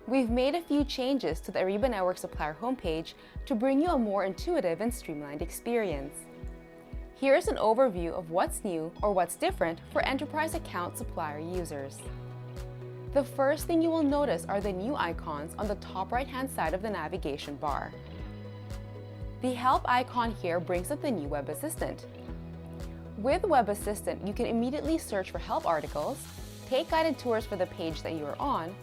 We've made a few changes to the Ariba Network Supplier homepage to bring you a more intuitive and streamlined experience. Here's an overview of what's new or what's different for enterprise account supplier users. The first thing you will notice are the new icons on the top right-hand side of the navigation bar. The Help icon here brings up the new Web Assistant. With Web Assistant, you can immediately search for help articles, take guided tours for the page that you are on,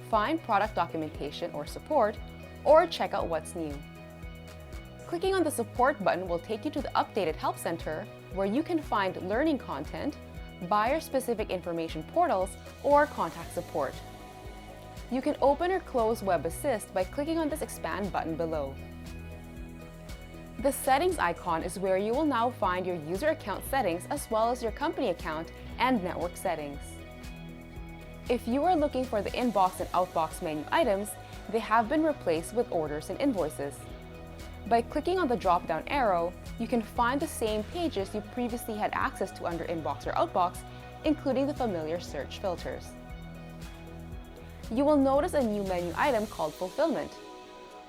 find product documentation or support, or check out what's new. Clicking on the Support button will take you to the updated Help Center, where you can find learning content, buyer-specific information portals, or contact support. You can open or close Web Assist by clicking on this Expand button below. The Settings icon is where you will now find your user account settings as well as your company account and network settings. If you are looking for the inbox and outbox menu items, they have been replaced with orders and invoices. By clicking on the drop-down arrow, you can find the same pages you previously had access to under inbox or outbox, including the familiar search filters. You will notice a new menu item called Fulfillment.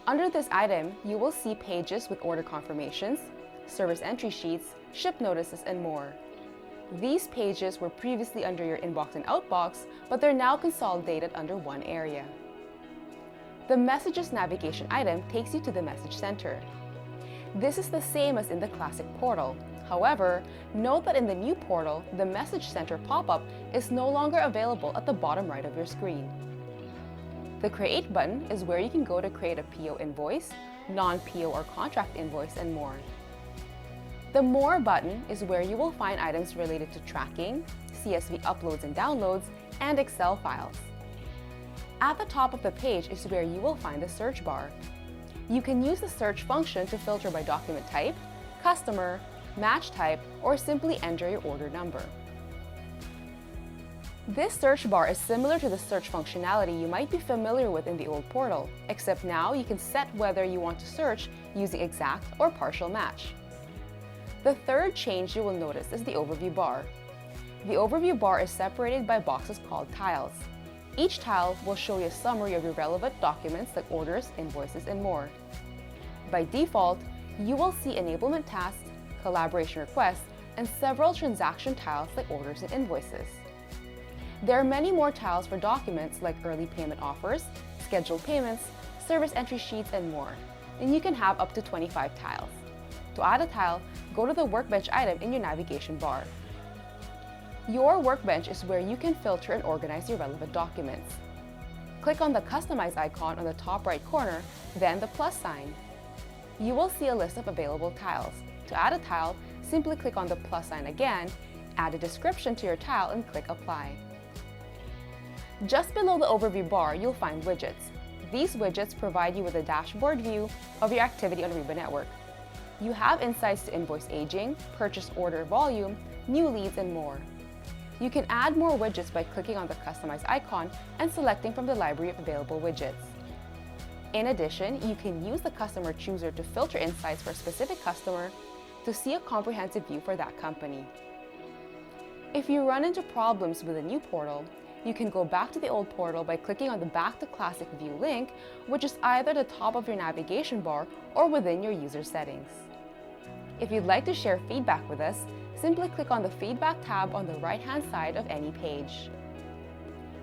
Under this item, you will see pages with order confirmations, service entry sheets, ship notices, and more. These pages were previously under your inbox and outbox, but they're now consolidated under one area. The Messages navigation item takes you to the Message Center. This is the same as in the classic portal. However, note that in the new portal, the Message Center pop-up is no longer available at the bottom right of your screen. The Create button is where you can go to create a PO invoice, non-PO or contract invoice, and more. The More button is where you will find items related to tracking, CSV uploads and downloads, and Excel files. At the top of the page is where you will find the search bar. You can use the search function to filter by document type, customer, match type, or simply enter your order number. This search bar is similar to the search functionality you might be familiar with in the old portal, except now you can set whether you want to search using exact or partial match. The third change you will notice is the Overview bar. The Overview bar is separated by boxes called tiles. Each tile will show you a summary of your relevant documents like orders, invoices, and more. By default, you will see enablement tasks, collaboration requests, and several transaction tiles like orders and invoices. There are many more tiles for documents like early payment offers, scheduled payments, service entry sheets, and more, and you can have up to 25 tiles. To add a tile, go to the Workbench item in your navigation bar. Your Workbench is where you can filter and organize your relevant documents. Click on the Customize icon on the top right corner, then the plus sign. You will see a list of available tiles. To add a tile, simply click on the plus sign again, add a description to your tile, and click Apply. Just below the Overview bar, you'll find widgets. These widgets provide you with a dashboard view of your activity on Ariba Network. You have insights to invoice aging, purchase order volume, new leads, and more. You can add more widgets by clicking on the Customize icon and selecting from the library of available widgets. In addition, you can use the Customer Chooser to filter insights for a specific customer to see a comprehensive view for that company. If you run into problems with the new portal, you can go back to the old portal by clicking on the Back to Classic View link, which is either the top of your navigation bar or within your user settings. If you'd like to share feedback with us, simply click on the Feedback tab on the right-hand side of any page.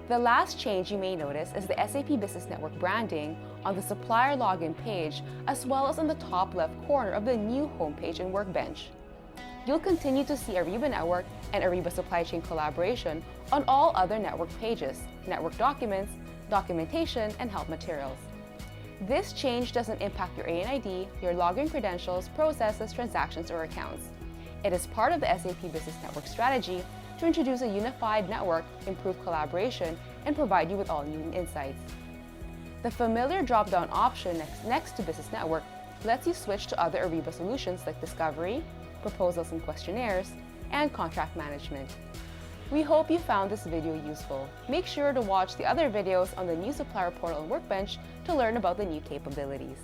The last change you may notice is the SAP Business Network branding on the Supplier login page, as well as on the top left corner of the new homepage and Workbench. You'll continue to see Ariba Network and Ariba Supply Chain collaboration on all other network pages, network documents, documentation, and help materials. This change doesn't impact your ANID, your login credentials, processes, transactions, or accounts. It is part of the SAP Business Network strategy to introduce a unified network, improve collaboration, and provide you with all new insights. The familiar drop-down option next to Business Network lets you switch to other Ariba solutions like Discovery, Proposals and Questionnaires, and Contract Management. We hope you found this video useful. Make sure to watch the other videos on the new Supplier portal and Workbench to learn about the new capabilities.